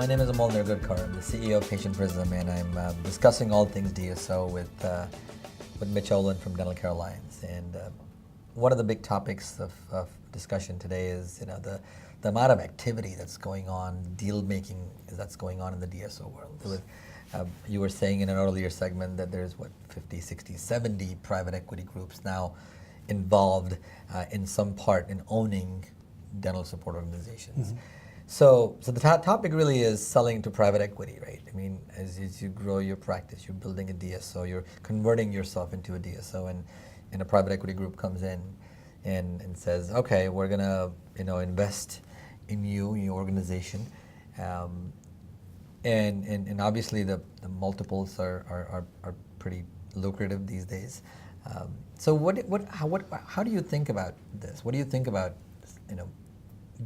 My name is Amol Nirgurkar. I'm the CEO of Patient Prism, and I'm discussing all things DSO with Mitch Olan from Dental Care Alliance. And one of the big topics of discussion today is the amount of activity that's going on, deal making that's going on in the DSO world. You were saying in an earlier segment that there's 50, 60, 70 private equity groups now involved in some part in owning dental support organizations. Mm-hmm. So the topic really is selling to private equity, right? I mean, as you grow your practice, you're building a DSO, you're converting yourself into a DSO, and a private equity group comes in and says, okay, we're gonna invest in you, in your organization, and obviously the multiples are pretty lucrative these days. So how do you think about this? What do you think about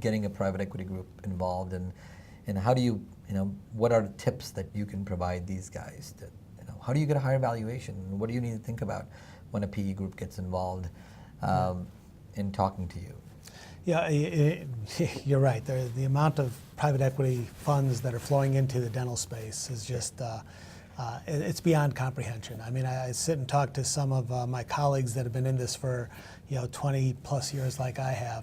getting a private equity group involved, and how do you what are the tips that you can provide these guys? How do you get a higher valuation? What do you need to think about when a PE group gets involved in talking to you? Yeah, you're right. The amount of private equity funds that are flowing into the dental space is just it's beyond comprehension. I mean, I sit and talk to some of my colleagues that have been in this for 20 plus years, like I have.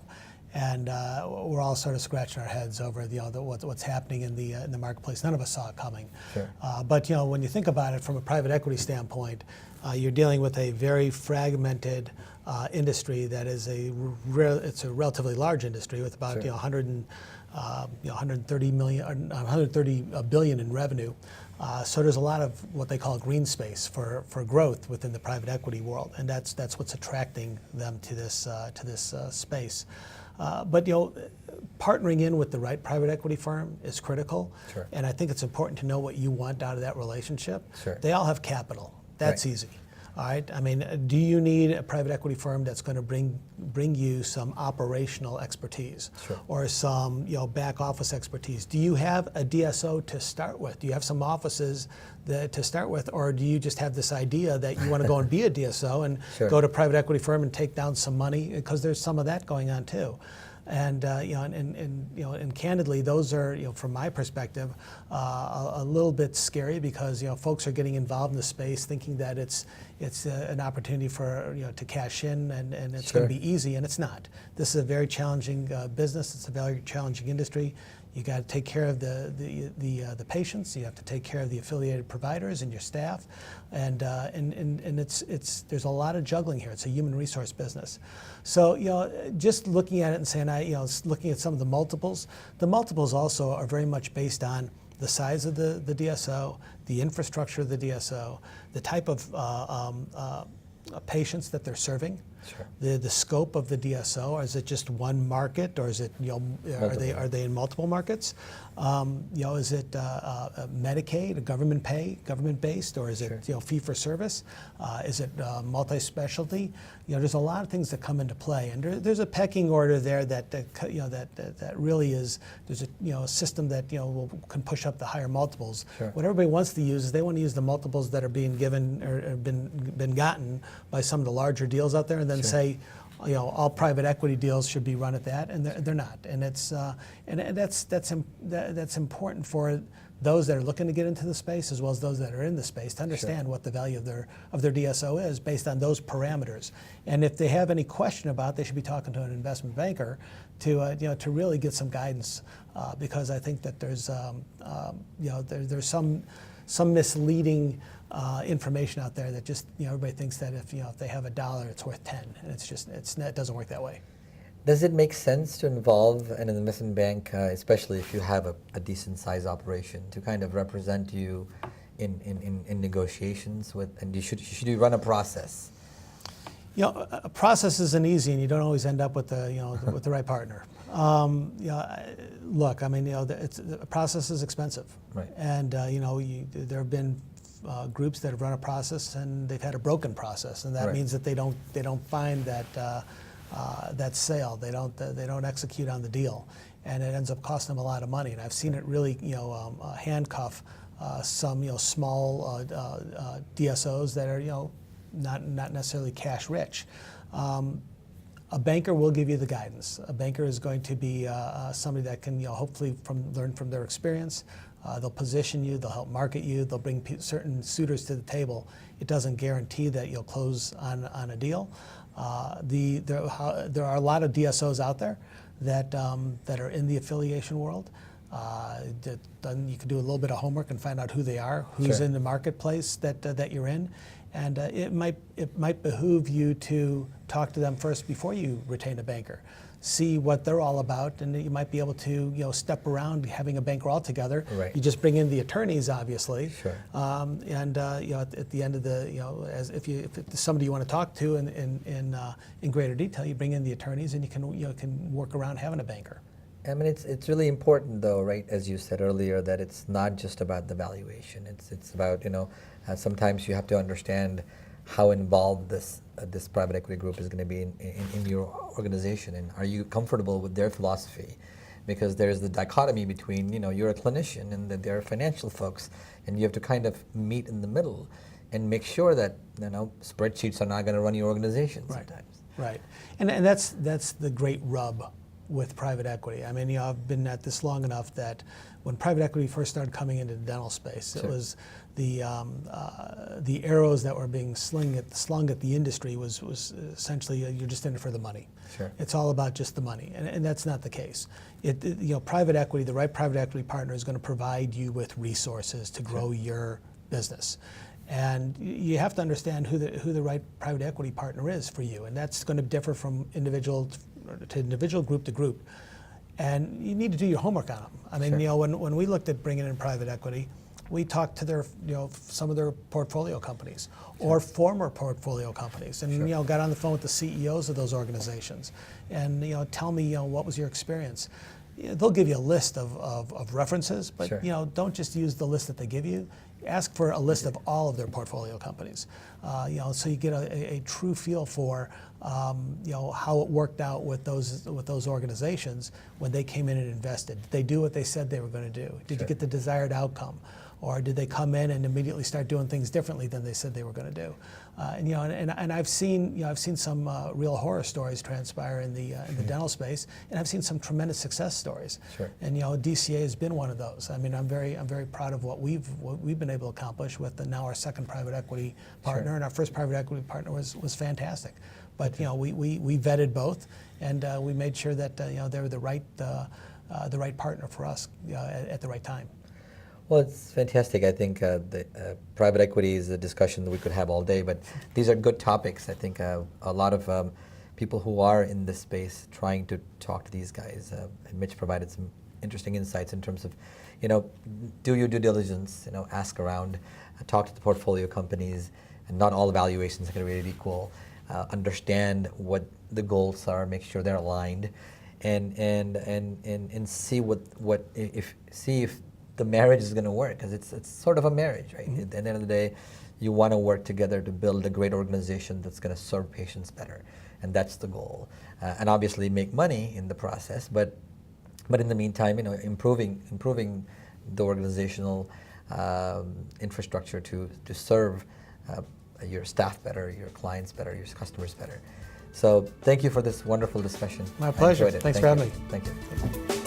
And we're all sort of scratching our heads over what's happening in the marketplace. None of us saw it coming. Sure. But when you think about it from a private equity standpoint, you're dealing with a very fragmented industry that is it's a relatively large industry with about sure. 130 billion in revenue. So there's a lot of what they call green space for growth within the private equity world, and that's what's attracting them to this space. But partnering in with the right private equity firm is critical, sure. And I think it's important to know what you want out of that relationship. Sure. They all have capital. That's right. Easy. All right. I mean, do you need a private equity firm that's going to bring you some operational expertise, sure. Or some back office expertise? Do you have a DSO to start with? Do you have some offices to start with, or do you just have this idea that you want to go and be a DSO and sure. Go to a private equity firm and take down some money? Because there's some of that going on too. And and candidly, those are from my perspective a little bit scary because folks are getting involved in the space thinking that it's an opportunity for to cash in and it's sure. Going to be easy, and it's not. This is a very challenging business. It's a very challenging industry. You got to take care of the patients. You have to take care of the affiliated providers and your staff, and there's a lot of juggling here. It's a human resource business. So just looking at it and saying looking at some of the multiples also are very much based on the size of the DSO, the infrastructure of the DSO, the type of patients that they're serving. Sure. The scope of the DSO, or is it just one market, or is it are they in multiple markets? Is it Medicaid, government based, or is it sure. Fee for service? Is it multi-specialty? There's a lot of things that come into play, and there's a pecking order there that really is. There's a system that can push up the higher multiples. Sure. What everybody wants to use is they want to use the multiples that are being given or been gotten by some of the larger deals out there, and then sure. Say, all private equity deals should be run at that, and they're not. And it's that's important for those that are looking to get into the space as well as those that are in the space to understand sure. What the value of their DSO is based on those parameters. And if they have any question about it, they should be talking to an investment banker to really get some guidance because I think that there's there's some misleading information out there that just everybody thinks that if they have $1, it's worth 10, and it doesn't work that way. Does it make sense to involve an investment bank, especially if you have a decent size operation, to kind of represent you in negotiations with? And should you run a process? A process isn't easy, and you don't always end up with the right partner. Look, I mean, the process is expensive, right? And there have been groups that have run a process and they've had a broken process, and that right. Means that they don't find that sale. They don't execute on the deal, and it ends up costing them a lot of money. And I've seen it really handcuff some small DSOs that are not necessarily cash rich. A banker will give you the guidance. A banker is going to be somebody that can, hopefully learn from their experience. They'll position you, they'll help market you, they'll bring certain suitors to the table. It doesn't guarantee that you'll close on a deal. There are a lot of DSOs out there that are in the affiliation world. Then you can do a little bit of homework and find out who they are, who's Sure. in the marketplace that you're in, and it might behoove you to talk to them first before you retain a banker. See what they're all about, and you might be able to step around having a banker altogether. Right. You just bring in the attorneys, obviously, Sure. and at the end of the as if it's somebody you want to talk to in greater detail, you bring in the attorneys, and you can work around having a banker. I mean, it's really important, though, right? As you said earlier, that it's not just about the valuation. It's about sometimes you have to understand how involved this private equity group is going to be in your organization, and are you comfortable with their philosophy? Because there's the dichotomy between you're a clinician and that they're financial folks, and you have to kind of meet in the middle and make sure that spreadsheets are not going to run your organization sometimes. Right, and that's the great rub with private equity. I mean, I've been at this long enough that when private equity first started coming into the dental space, Sure. it was the arrows that were being slung at the industry was essentially you're just in it for the money. Sure. It's all about just the money, and that's not the case. Private equity, the right private equity partner is going to provide you with resources to grow your business. And you have to understand who the right private equity partner is for you, and that's going to differ from individual to individual, group to group. And you need to do your homework on them. I mean, Sure. when we looked at bringing in private equity, we talked to their, some of their portfolio companies or former portfolio companies, and Sure. got on the phone with the CEOs of those organizations, and tell me, what was your experience? They'll give you a list of references, but Sure. don't just use the list that they give you. Ask for a list of all of their portfolio companies, so you get a true feel for how it worked out with those organizations when they came in and invested. Did they do what they said they were going to do? Did Sure. you get the desired outcome? Or did they come in and immediately start doing things differently than they said they were going to do? And I've seen some real horror stories transpire in the dental space, and I've seen some tremendous success stories. Sure. And DCA has been one of those. I mean, I'm very proud of what we've been able to accomplish with now our second private equity partner, Sure. and our first private equity partner was fantastic. But we vetted both, and we made sure that they were the right partner for us at the right time. Well, it's fantastic. I think the private equity is a discussion that we could have all day, but these are good topics. I think a lot of people who are in this space trying to talk to these guys, and Mitch provided some interesting insights in terms of, do your due diligence, ask around, talk to the portfolio companies, and not all evaluations are going to be equal. Understand what the goals are, make sure they're aligned, and see if the marriage is going to work, because it's sort of a marriage, right? Mm-hmm. At the end of the day, you want to work together to build a great organization that's going to serve patients better, and that's the goal. And obviously make money in the process, but in the meantime, improving the organizational infrastructure to serve your staff better, your clients better, your customers better. So thank you for this wonderful discussion. My pleasure. I enjoyed it. Thanks Thank for you. having me. Thank you.